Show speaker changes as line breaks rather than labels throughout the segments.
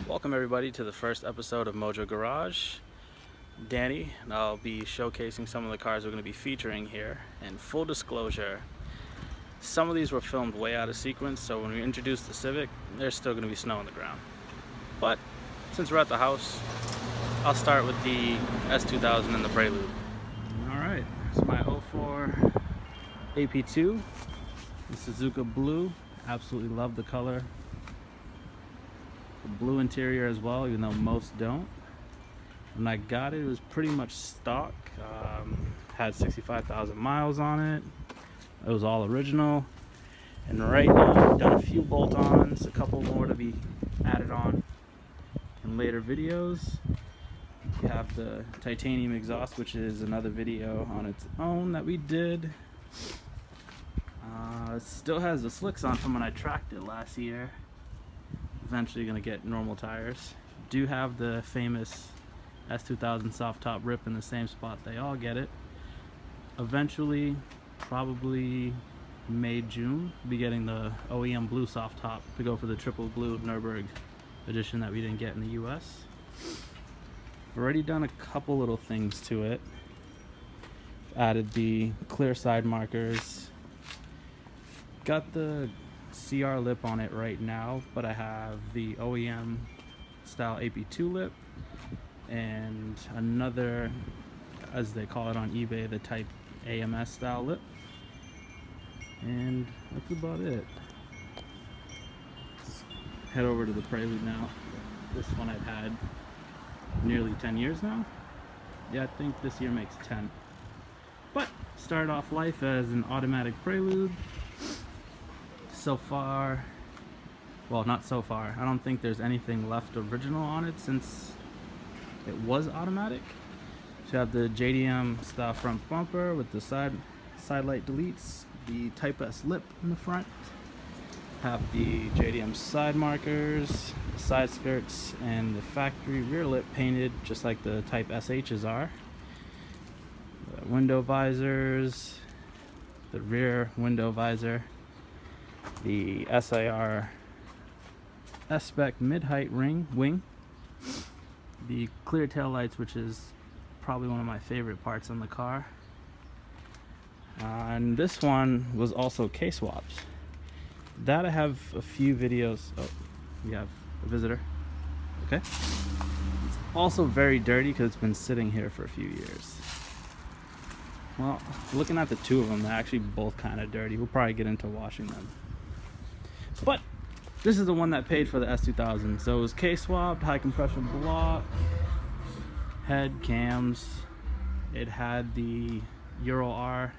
Welcome everybody to the first episode of Mojo Garage. Danny, and I'll be showcasing some of the cars we're going to be featuring here. And full disclosure, some of these were filmed way out of sequence, so when we introduce the Civic, there's still going to be snow on the ground. But since we're at the house, I'll start with the S2000 and the Prelude. Alright, it's my 04 AP2, the Suzuka Blue. Absolutely love the color. The blue interior as well, even though most don't. When I got it, it was pretty much stock. Had 65,000 miles on it. It was all original. And right now I've done a few bolt-ons, a couple more to be added on in later videos. We have the titanium exhaust, which is another video on its own that we did. It still has the slicks on from when I tracked it last year. Eventually gonna get normal tires. Do have the famous S2000 soft top rip in the same spot they all get it. Eventually, probably May, June, be getting the OEM blue soft top to go for the triple blue Nürburgring edition that we didn't get in the US. I've already done a couple little things to it. Added the clear side markers. Got the CR lip on it right now, but I have the OEM style AP2 lip and another, as they call it on eBay, the Type AMS style lip, and that's about it. Let's head over to the Prelude now. This one I've had nearly 10 years now. Yeah, I think this year makes 10. But started off life as an automatic Prelude. So far, well, not so far, I don't think there's anything left original on it since it was automatic. So you have the JDM style front bumper with the side light deletes, the Type S lip in the front, have the JDM side markers, side skirts, and the factory rear lip painted just like the Type SHs are. The window visors, the rear window visor, the SIR S-Spec mid-height wing, the clear tail lights, which is probably one of my favorite parts on the car, and this one was also K-swaps. That I have a few videos. Oh, we have a visitor. Okay. It's also very dirty because it's been sitting here for a few years. Well, looking at the two of them, they're actually both kind of dirty. We'll probably get into washing them. But this is the one that paid for the S2000. So it was K-swapped, high compression block, head cams. It had the Euro R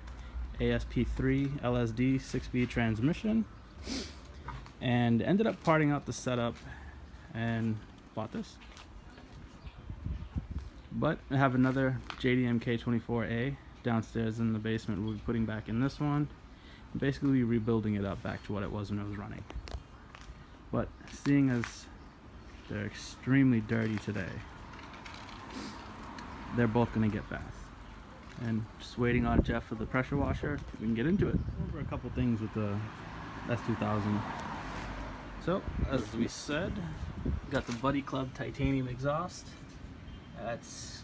ASP3 LSD 6-speed transmission, and ended up parting out the setup and bought this. But I have another JDM K24A downstairs in the basement. We'll be putting back in this one. Basically rebuilding it up back to what it was when it was running. But seeing as they're extremely dirty today, they're both going to get baths. And just waiting on Jeff for the pressure washer. We can get into it. Over a couple things with the S2000. So, as we said, got the Buddy Club titanium exhaust. That's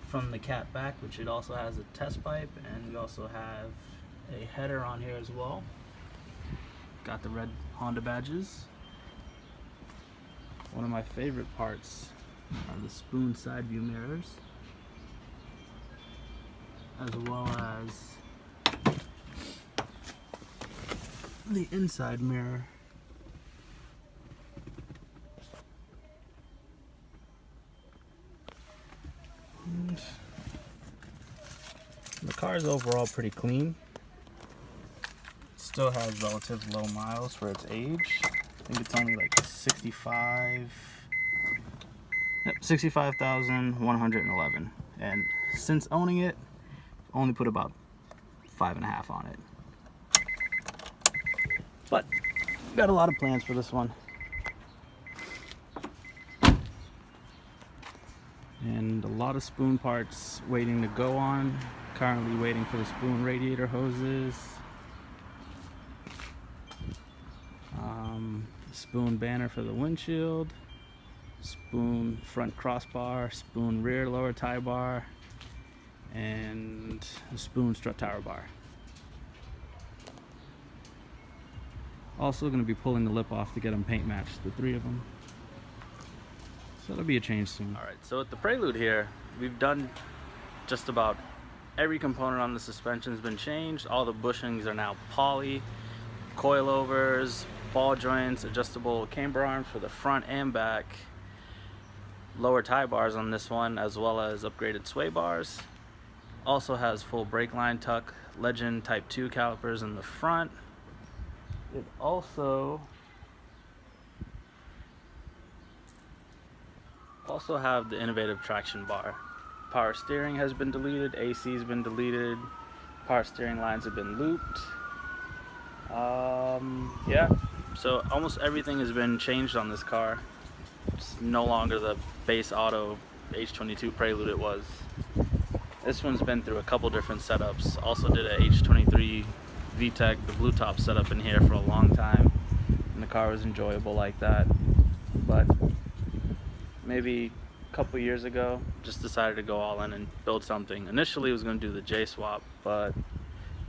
from the cat back, which it also has a test pipe, and we also have a header on here as well. Got the red Honda badges. One of my favorite parts are the spoon side view mirrors, as well as the inside mirror. And the car is overall pretty clean. Still has relative low miles for its age. I think it's only like 65,111. And since owning it, only put about 5.5 on it. But got a lot of plans for this one. And a lot of spoon parts waiting to go on. Currently waiting for the spoon radiator hoses. Spoon banner for the windshield. spoon front crossbar, spoon rear lower tie bar, and a spoon strut tower bar. Also going to be pulling the lip off to get them paint matched, the three of them. So that'll be a change soon. Alright, so with the Prelude here, we've done just about every component on the suspension has been changed. All the bushings are now poly, coilovers, ball joints, adjustable camber arms for the front and back, lower tie bars on this one, as well as upgraded sway bars. Also has full brake line tuck, Legend Type 2 calipers in the front. It also have the innovative traction bar. Power steering has been deleted, AC has been deleted, power steering lines have been looped. Yeah, so almost everything has been changed on this car. It's no longer the base auto H22 Prelude it was. This one's been through a couple different setups. Also did a H23 VTEC, the blue top setup in here for a long time, and the car was enjoyable like that. But maybe a couple years ago, just decided to go all in and build something. Initially, I was going to do the J swap, but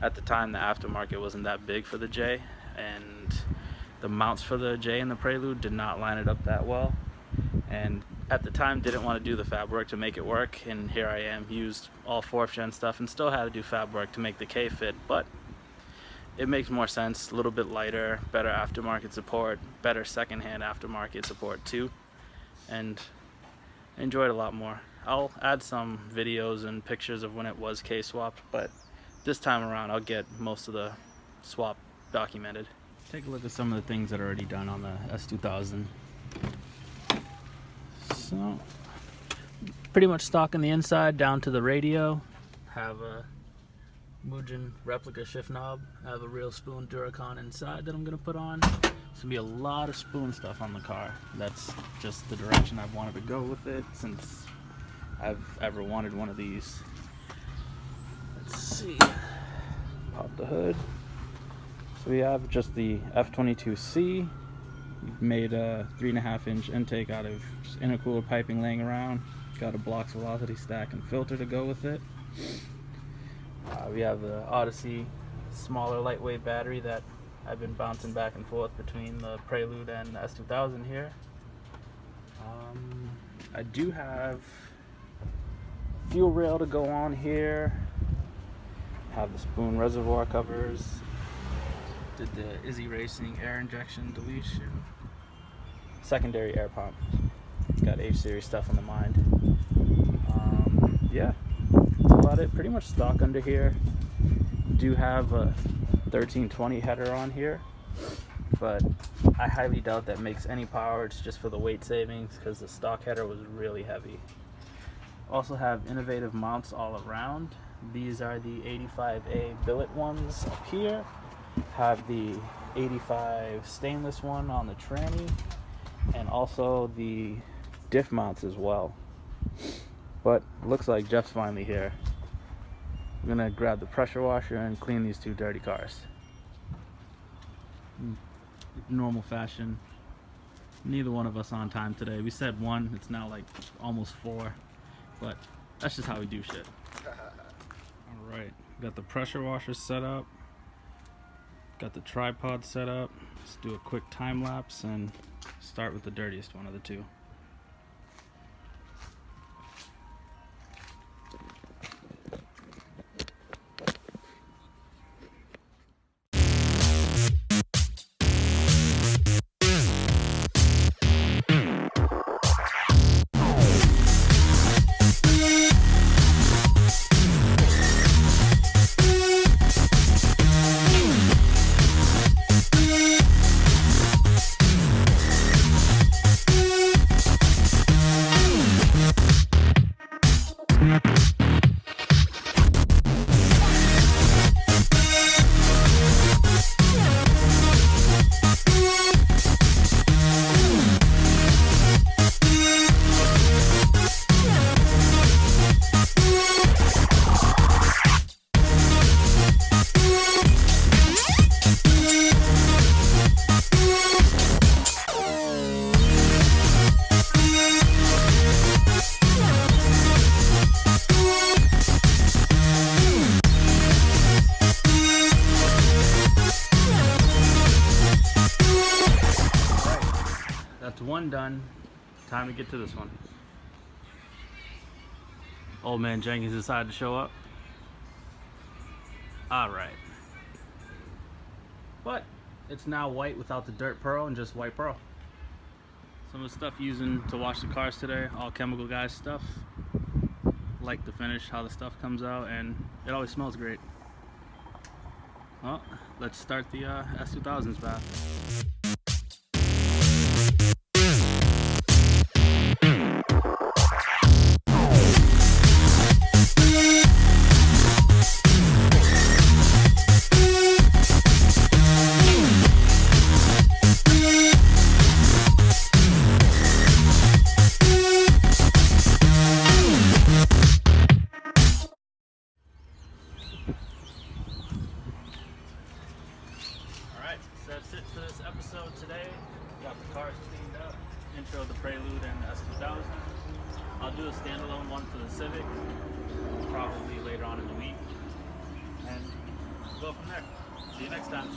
at the time, the aftermarket wasn't that big for the J, and the mounts for the J and the Prelude did not line it up that well. And at the time, didn't want to do the fab work to make it work, and here I am, used all 4th gen stuff and still had to do fab work to make the K fit, but it makes more sense, a little bit lighter, better aftermarket support, better secondhand aftermarket support too, and enjoyed it a lot more. I'll add some videos and pictures of when it was K swapped, but this time around I'll get most of the swap documented. Take a look at some of the things that are already done on the S2000. So, pretty much stock in the inside down to the radio. Have a Mojo replica shift knob. I have a real spoon Duracon inside that I'm going to put on. There's going to be a lot of spoon stuff on the car. That's just the direction I've wanted to go with it since I've ever wanted one of these. Let's see. Pop the hood. So we have just the F22C. We've made a 3.5-inch intake out of just intercooler piping laying around. Got a Blox velocity stack and filter to go with it. We have the Odyssey smaller lightweight battery that I've been bouncing back and forth between the Prelude and the S2000 here. I do have fuel rail to go on here. Have the spoon reservoir covers. Did the Izzy Racing air injection deletion. Secondary air pump. Got H-series stuff on the mind. Yeah, that's about it. Pretty much stock under here. Do have a 1320 header on here, but I highly doubt that makes any power. It's just for the weight savings because the stock header was really heavy. Also have innovative mounts all around. These are the 85A billet ones up here. Have the 85 stainless one on the tranny, and also the diff mounts as well. But looks like Jeff's finally here. I'm gonna grab the pressure washer and clean these two dirty cars. Normal fashion. Neither one of us on time today. We said 1, it's now like almost 4, but that's just how we do shit. Alright, got the pressure washer set up. Got the tripod set up. Let's do a quick time lapse and start with the dirtiest one of the two. done. Time to get to this one. Old man Jenkins decided to show up. Alright. But it's now white without the dirt pearl and just white pearl. Some of the stuff using to wash the cars today, all chemical guys stuff. Like the finish, how the stuff comes out, and it always smells great. Well, let's start the S2000s bath. That's it for this episode today. Got the cars cleaned up, intro the Prelude and the S2000. I'll do a standalone one for the Civic, probably later on in the week, and go from there. See you next time.